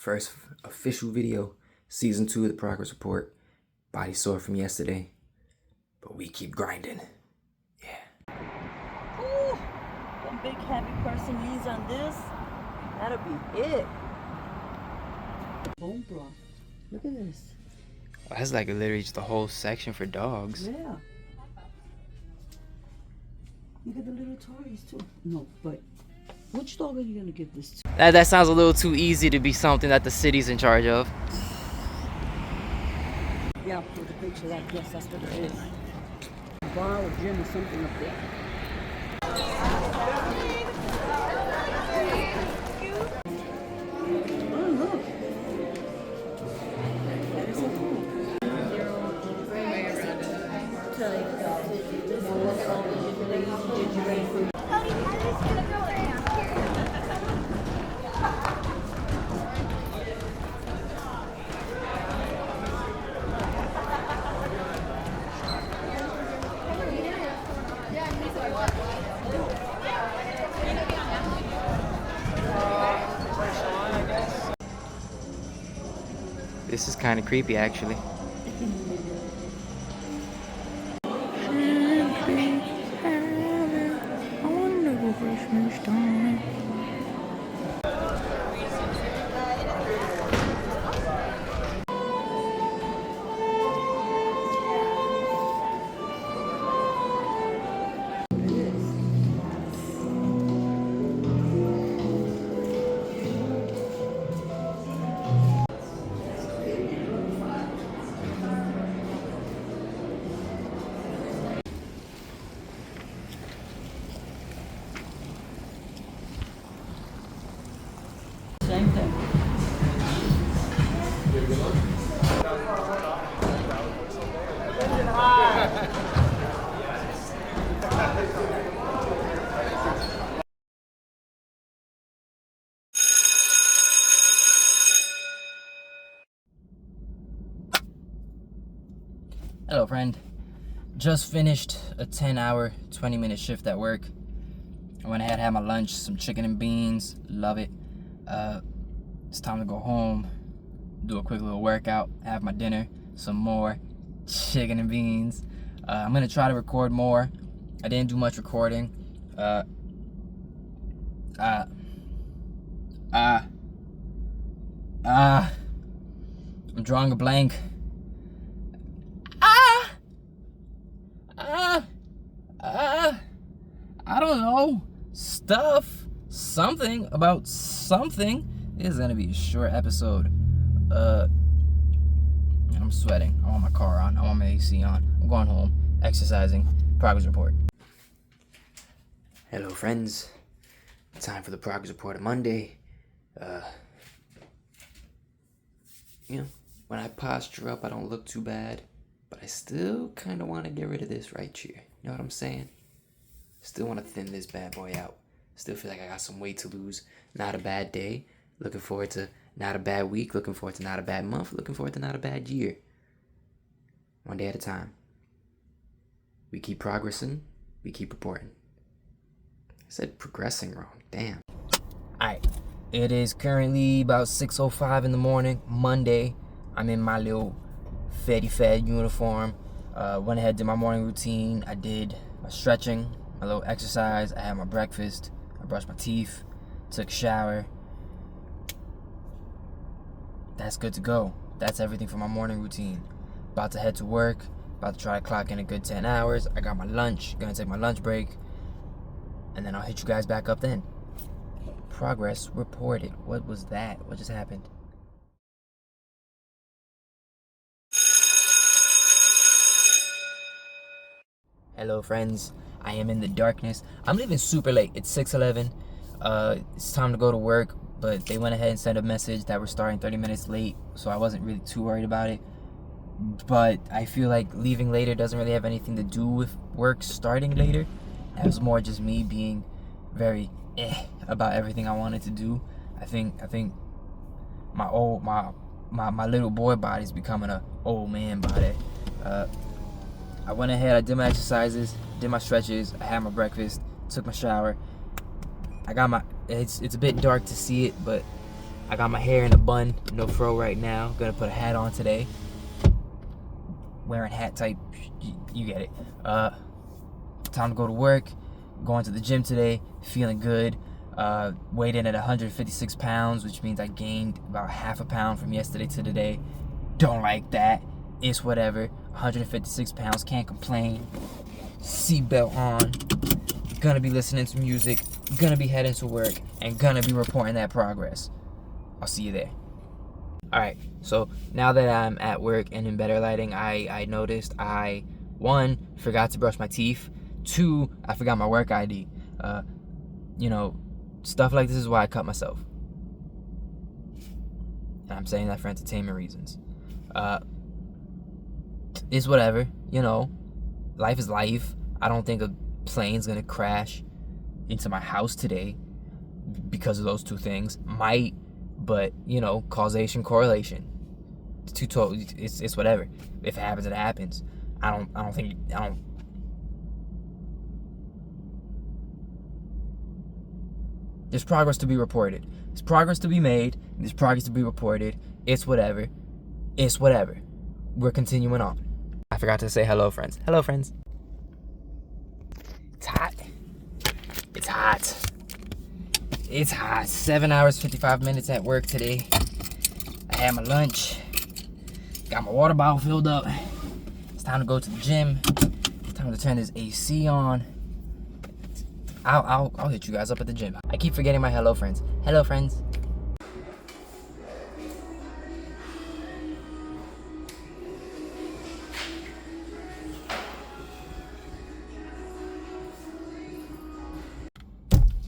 First official video, season 2 of the progress report. Body sore from yesterday, but we keep grinding. Yeah. Ooh, one big heavy person leans on this. That'll be it. Bone broth. Look at this. Well, that's like literally just a whole section for dogs. Yeah. Look at the little Tories too. No, but which dog are you gonna give this to? That sounds a little too easy to be something that the city's in charge of. Yeah, with the picture, I guess that's what it is. Bar or gym or something up there. Oh, look. That is so cool. This is kind of creepy, actually. Same thing. Hello, friend. Just finished a 10-hour, 20-minute shift at work. I went ahead, had my lunch, some chicken and beans. Love it. It's time to go home, do a quick little workout, have my dinner, some more chicken and beans. I'm gonna try to record more. I didn't do much recording. I'm drawing a blank. I don't know. Something about something. This is gonna be a short episode. I'm sweating. I want my car on. I want my AC on. I'm going home, exercising. Progress report. Hello, friends. Time for the progress report of Monday. When I posture up, I don't look too bad, but I still kind of want to get rid of this right here. You know what I'm saying? Still want to thin this bad boy out. Still feel like I got some weight to lose. Not a bad day. Looking forward to not a bad week. Looking forward to not a bad month. Looking forward to not a bad year. One day at a time. We keep progressing. We keep reporting. I said progressing wrong. Damn. Alright. It is currently about 6:05 in the morning. Monday. I'm in my little Fetty Fed uniform. Went ahead, did my morning routine. I did my stretching, my little exercise. I had my breakfast. I brushed my teeth. Took a shower. That's good to go. That's everything for my morning routine. About to head to work. About to try to clock in a good 10 hours. I got my lunch. Gonna take my lunch break. And then I'll hit you guys back up then. Progress reported. What was that? What just happened? Hello, friends. I am in the darkness. I'm leaving super late. It's 6:11. It's time to go to work, but they went ahead and sent a message that we're starting 30 minutes late, so I wasn't really too worried about it. But I feel like leaving later doesn't really have anything to do with work starting later. It was more just me being very about everything I wanted to do. I think my little boy body's becoming a old man body. I went ahead, I did my exercises, did my stretches, I had my breakfast, took my shower. I got my, it's a bit dark to see it, but I got my hair in a bun, no fro right now. Gonna put a hat on today. Wearing hat type, you get it. Time to go to work. Going to the gym today, feeling good. Weighed in at 156 pounds, which means I gained about half a pound from yesterday to today. Don't like that. It's whatever. 156 pounds, can't complain. Seatbelt on. Gonna be listening to music. Gonna be heading to work, and gonna be reporting that progress. I'll see you there. Alright, so now that I'm at work and in better lighting, I noticed I, 1, forgot to brush my teeth. 2, I forgot my work ID. Stuff like this is why I cut myself. And I'm saying that for entertainment reasons. It's whatever, life is life. I don't think a plane's gonna crash into my house today because of those two things. Might, but causation, correlation. It's whatever. If it happens, it happens. I don't. There's progress to be reported. There's progress to be made. There's progress to be reported. It's whatever. It's whatever. We're continuing on. I forgot to say hello, friends. Hello, friends. It's hot. It's hot. It's hot. 7 hours, 55 minutes at work today. I had my lunch. Got my water bottle filled up. It's time to go to the gym. It's time to turn this AC on. I'll hit you guys up at the gym. I keep forgetting my hello, friends. Hello, friends.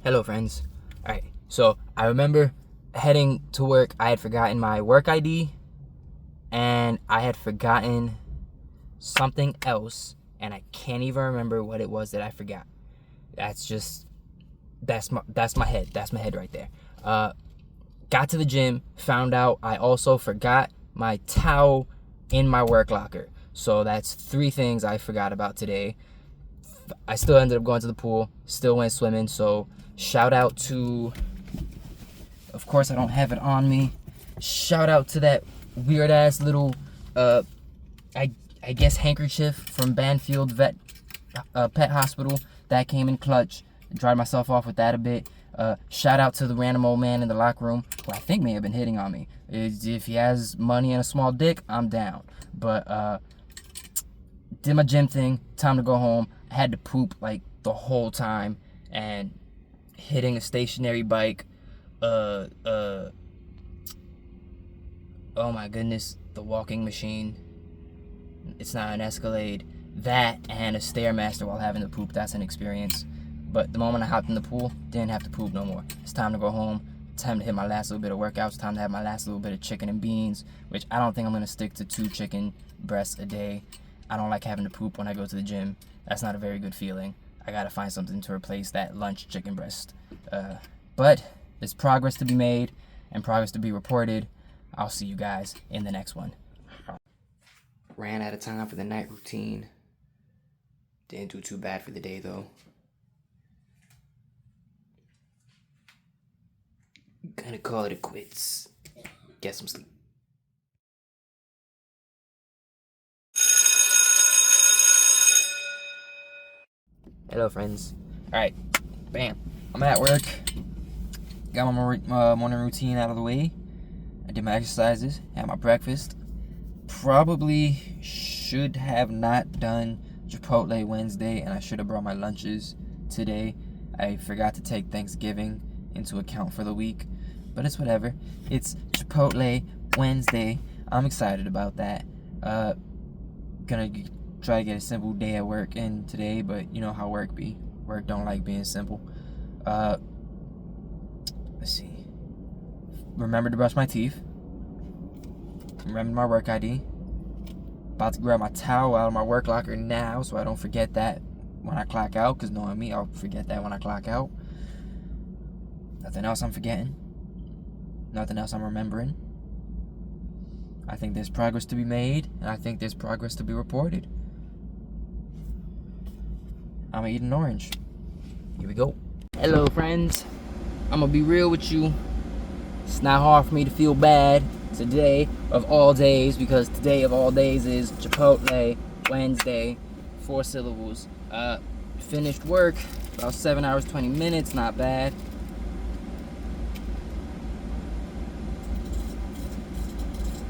Hello, friends. Alright, so I remember heading to work. I had forgotten my work ID, and I had forgotten something else, and I can't even remember what it was that I forgot. That's my head. That's my head right there. Got to the gym, found out I also forgot my towel in my work locker. So that's 3 things I forgot about today. I still ended up going to the pool, still went swimming, so shout out to, of course I don't have it on me, shout out to that weird ass little, I guess handkerchief from Banfield Pet Hospital that came in clutch. Dried myself off with that a bit. Shout out to the random old man in the locker room who I think may have been hitting on me. If he has money and a small dick, I'm down. But did my gym thing, time to go home. I had to poop like the whole time, and hitting a stationary bike, oh my goodness, the walking machine. It's not an Escalade. That and a Stairmaster while having to poop, that's an experience. But the moment I hopped in the pool, didn't have to poop no more. It's time to go home. Time to hit my last little bit of workouts. Time to have my last little bit of chicken and beans, which I don't think I'm going to stick to 2 chicken breasts a day. I don't like having to poop when I go to the gym. That's not a very good feeling. I got to find something to replace that lunch chicken breast. But there's progress to be made and progress to be reported. I'll see you guys in the next one. Ran out of time for the night routine. Didn't do too bad for the day though. Gonna call it a quits. Get some sleep. Hello, friends. Alright, bam. I'm at work. Got my morning routine out of the way. I did my exercises, had my breakfast. Probably should have not done Chipotle Wednesday, and I should have brought my lunches today. I forgot to take Thanksgiving into account for the week, but it's whatever. It's Chipotle Wednesday. I'm excited about that. Gonna try to get a simple day at work in today, but you know how work be. Work don't like being simple. Let's see. Remember to brush my teeth. Remember my work ID. About to grab my towel out of my work locker now so I don't forget that when I clock out, because knowing me, I'll forget that when I clock out. Nothing else I'm forgetting. Nothing else I'm remembering. I think there's progress to be made, and I think there's progress to be reported. I'm gonna eat an orange. Here we go. Hello, friends. I'm gonna be real with you. It's not hard for me to feel bad today of all days, because today of all days is Chipotle Wednesday. 4 syllables. Finished work, about 7 hours, 20 minutes, not bad.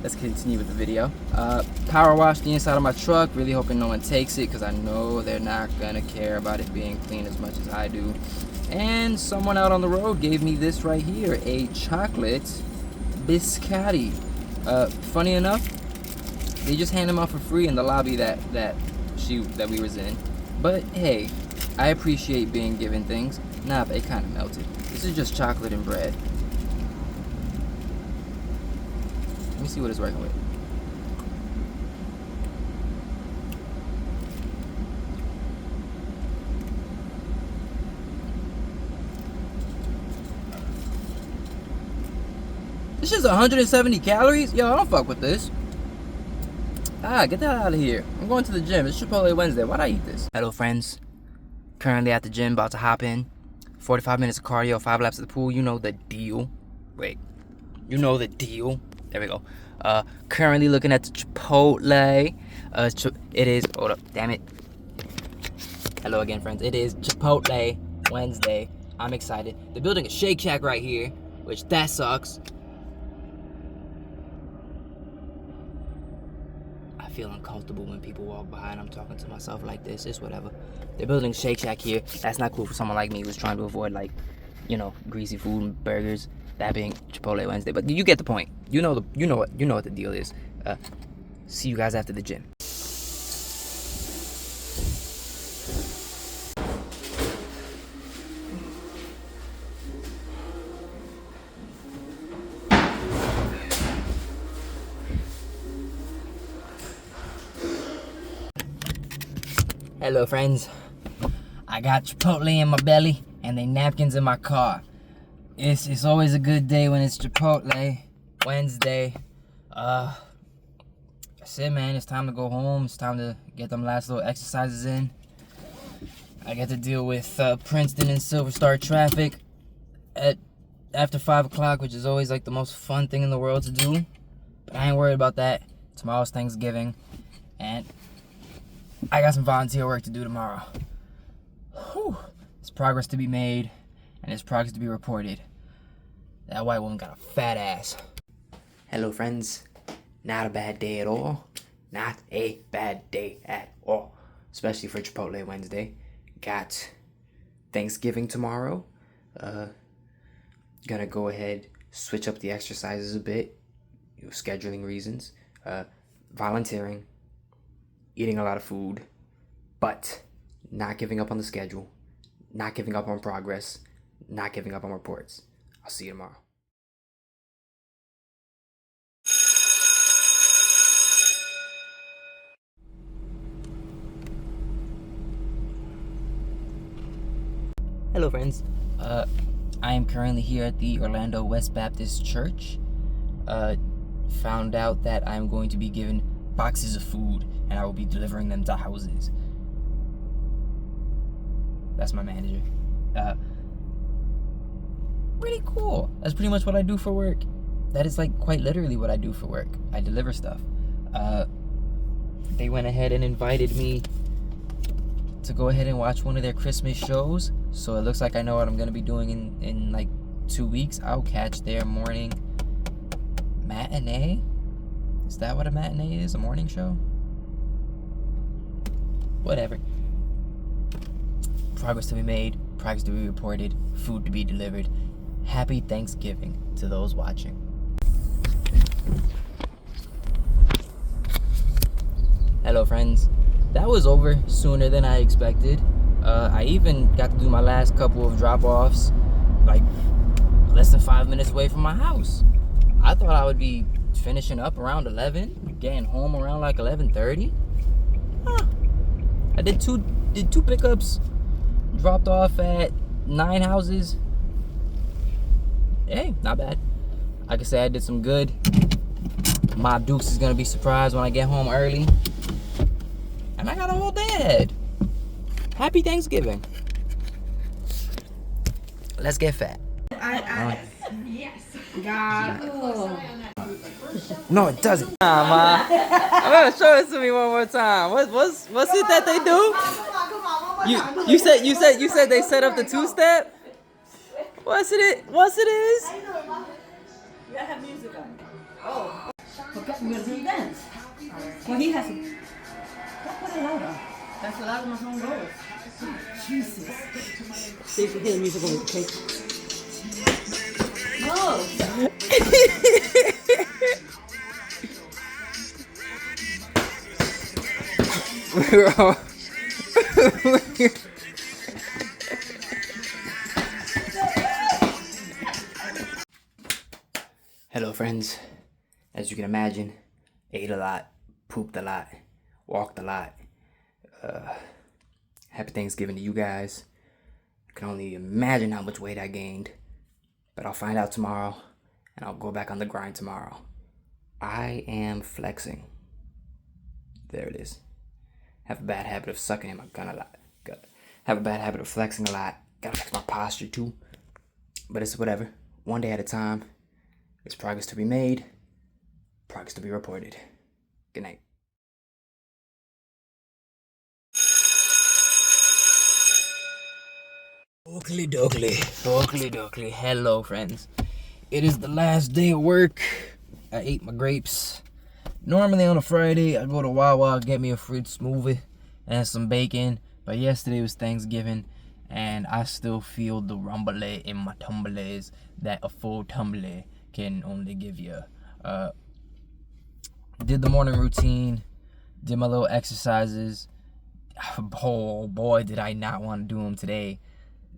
Let's continue with the video. Power wash the inside of my truck, really hoping no one takes it, because I know they're not gonna care about it being clean as much as I do. And someone out on the road gave me this right here, a chocolate biscotti. Funny enough, they just handed them out for free in the lobby that we was in. But hey, I appreciate being given things. Nah, but it kind of melted. This is just chocolate and bread. Let me see what it's working with. This is 170 calories? Yo, I don't fuck with this. Get that out of here. I'm going to the gym. It's Chipotle Wednesday. Why'd I eat this? Hello, friends. Currently at the gym, about to hop in. 45 minutes of cardio, 5 laps at the pool. You know the deal. Wait. You know the deal. There we go. Currently looking at the Chipotle. It is, hold up, damn it. Hello again, friends. It is Chipotle Wednesday. I'm excited. They're building a Shake Shack right here, which that sucks. I feel uncomfortable when people walk by and I'm talking to myself like this. It's whatever. They're building Shake Shack here. That's not cool for someone like me who's trying to avoid, like, you know, greasy food and burgers. That being Chipotle Wednesday. But you get the point. You know what the deal is. See you guys after the gym. Hello, friends. I got Chipotle in my belly and they napkins in my car. It's always a good day when it's Chipotle Wednesday. That's it, man. It's time to go home. It's time to get them last little exercises in. I get to deal with Princeton and Silver Star traffic after 5 o'clock, which is always like the most fun thing in the world to do. But I ain't worried about that. Tomorrow's Thanksgiving, and I got some volunteer work to do tomorrow. Whew. There's progress to be made, and there's progress to be reported. That white woman got a fat ass. Hello, friends. Not a bad day at all. Not a bad day at all. Especially for Chipotle Wednesday. Got Thanksgiving tomorrow. Gonna go ahead, switch up the exercises a bit. Scheduling reasons. Volunteering. Eating a lot of food. But not giving up on the schedule. Not giving up on progress. Not giving up on reports. I'll see you tomorrow. Hello, friends. I am currently here at the Orlando West Baptist Church. Found out that I'm going to be given boxes of food and I will be delivering them to houses. That's my manager. Really cool. That's pretty much what I do for work. That is like quite literally what I do for work. I deliver stuff. They went ahead and invited me to go ahead and watch one of their Christmas shows. So it looks like I know what I'm gonna be doing in like 2 weeks. I'll catch their morning matinee. Is that what a matinee is? A morning show? Whatever. Progress to be made, progress to be reported, food to be delivered. Happy Thanksgiving to those watching. Hello, friends. That was over sooner than I expected. I even got to do my last couple of drop-offs like less than 5 minutes away from my house. I thought I would be finishing up around 11, getting home around like 11:30. I did two pickups, dropped off at 9 houses. Hey, not bad. I can say I did some good. Mob Dukes is gonna be surprised when I get home early. And I got a whole day ahead. Happy Thanksgiving. Let's get fat. No, it doesn't. I'm gonna show it to me one more time. What's it that they do? You said they set up the two-step. What's it is? You gotta have music on. Oh. Porque we're gonna dance. Well, he has to. Don't put it louder. That's what I'm gonna go. Jesus. See if you hear the music on the cake. No. Hello, friends. As you can imagine, ate a lot, pooped a lot, walked a lot. Happy Thanksgiving to you guys. I can only imagine how much weight I gained, but I'll find out tomorrow, and I'll go back on the grind tomorrow. I am flexing. There it is. Have a bad habit of sucking in my gun a lot. Have a bad habit of flexing a lot. Gotta fix my posture too. But it's whatever. One day at a time. There's progress to be made. Progress to be reported. Good night. Oakley dokley. Hello, friends. It is the last day of work. I ate my grapes. Normally on a Friday, I go to Wawa, get me a fruit smoothie and some bacon. But yesterday was Thanksgiving, and I still feel the rumble in my tumblers that a full tumbler can only give you. Did the morning routine, did my little exercises. Oh boy, did I not want to do them today.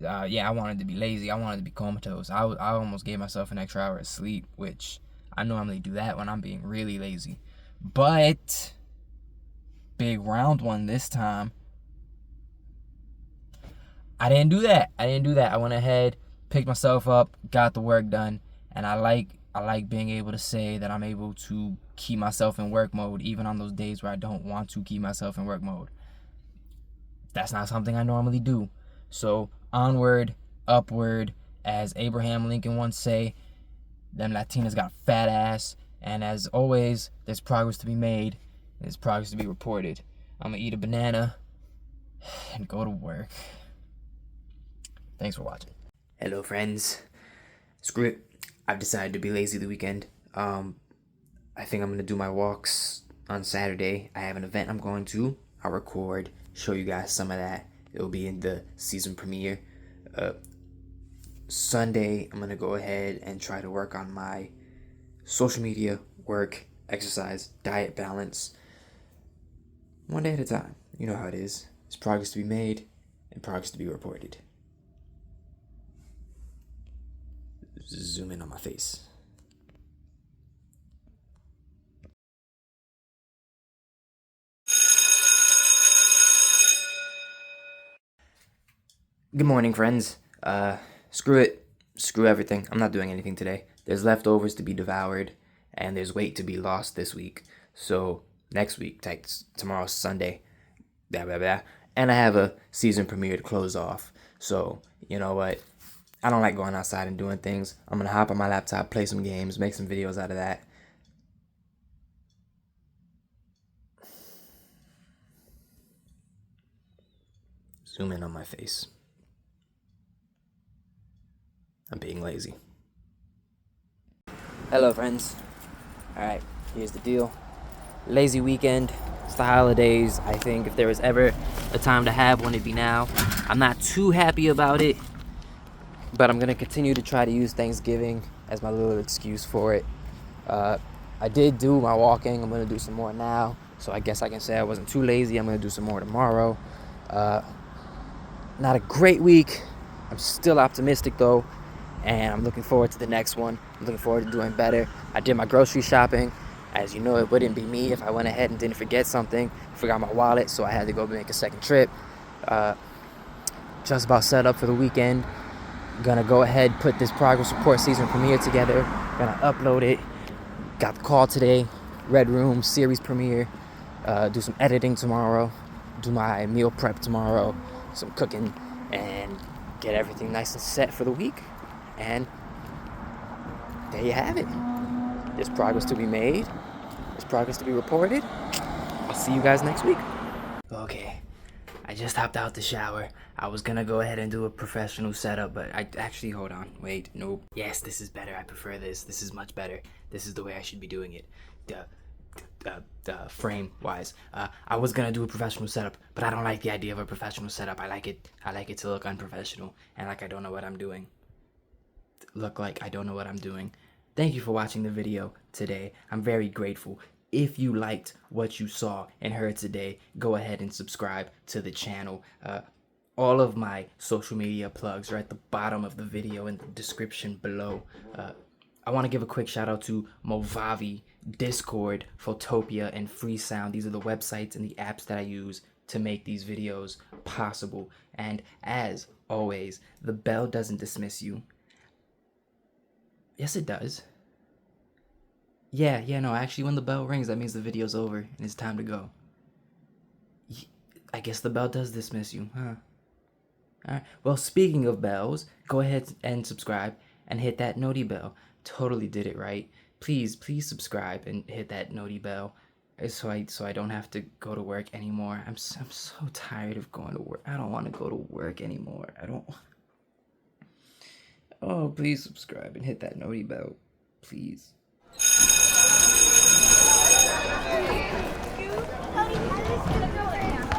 I wanted to be lazy. I wanted to be comatose. I almost gave myself an extra hour of sleep, which I normally do that when I'm being really lazy. But big round one this time. I didn't do that. I went ahead, picked myself up, got the work done, and I like being able to say that I'm able to keep myself in work mode even on those days where I don't want to keep myself in work mode. That's not something I normally do. So onward, upward, as Abraham Lincoln once say, them Latinas got fat ass, and as always, there's progress to be made, and there's progress to be reported. I'm gonna eat a banana and go to work. Thanks for watching. Hello, friends. Screw it. I've decided to be lazy the weekend. I think I'm gonna do my walks on Saturday. I have an event I'm going to. I'll record, show you guys some of that. It'll be in the season premiere. Sunday, I'm gonna go ahead and try to work on my social media, work, exercise, diet balance. One day at a time. You know how it is. There's progress to be made and progress to be reported. Zoom in on my face. Good morning, friends. Screw it. Screw everything. I'm not doing anything today. There's leftovers to be devoured, and there's weight to be lost this week. So next week, tomorrow's Sunday, blah, blah, blah. And I have a season premiere to close off. So, you know what? I don't like going outside and doing things. I'm going to hop on my laptop, play some games, make some videos out of that. Zoom in on my face. I'm being lazy. Hello, friends. Alright, here's the deal. Lazy weekend. It's the holidays. I think if there was ever a time to have one, it'd be now. I'm not too happy about it, but I'm going to continue to try to use Thanksgiving as my little excuse for it. I did do my walking. I'm going to do some more now. So I guess I can say I wasn't too lazy. I'm going to do some more tomorrow. Not a great week. I'm still optimistic, though. And I'm looking forward to the next one. I'm looking forward to doing better. I did my grocery shopping. As you know, it wouldn't be me if I went ahead and didn't forget something. Forgot my wallet, so I had to go make a second trip. Just about set up for the weekend. Gonna go ahead, put this progress report season premiere together. Gonna upload it. Got the call today. Red Room series premiere. Do some editing tomorrow. Do my meal prep tomorrow. Some cooking. And get everything nice and set for the week. And there you have it. There's progress to be made. There's progress to be reported. I'll see you guys next week. Okay, I just hopped out the shower. I was gonna go ahead and do a professional setup, but I actually, hold on, wait, nope. Yes, this is better. I prefer this. This is much better. This is the way I should be doing it. The frame wise. I was gonna do a professional setup, but I don't like the idea of a professional setup. I like it to look unprofessional and like I don't know what I'm doing. Look like I don't know what I'm doing. Thank you for watching the video today. I'm very grateful. If you liked what you saw and heard today, go ahead and subscribe to the channel. All of my social media plugs are at the bottom of the video in the description below. I want to give a quick shout out to Movavi, Discord, Photopia, and Freesound. These are the websites and the apps that I use to make these videos possible. And as always, the bell doesn't dismiss you. Yes, it does. Yeah, no, actually when the bell rings, that means the video's over and it's time to go. I guess the bell does dismiss you, huh? Alright, well, speaking of bells, go ahead and subscribe and hit that noti bell. Totally did it right. Please subscribe and hit that noti bell so I don't have to go to work anymore. I'm so tired of going to work. I don't want to go to work anymore. Oh, please subscribe and hit that noti bell. Please. How is this gonna go right now?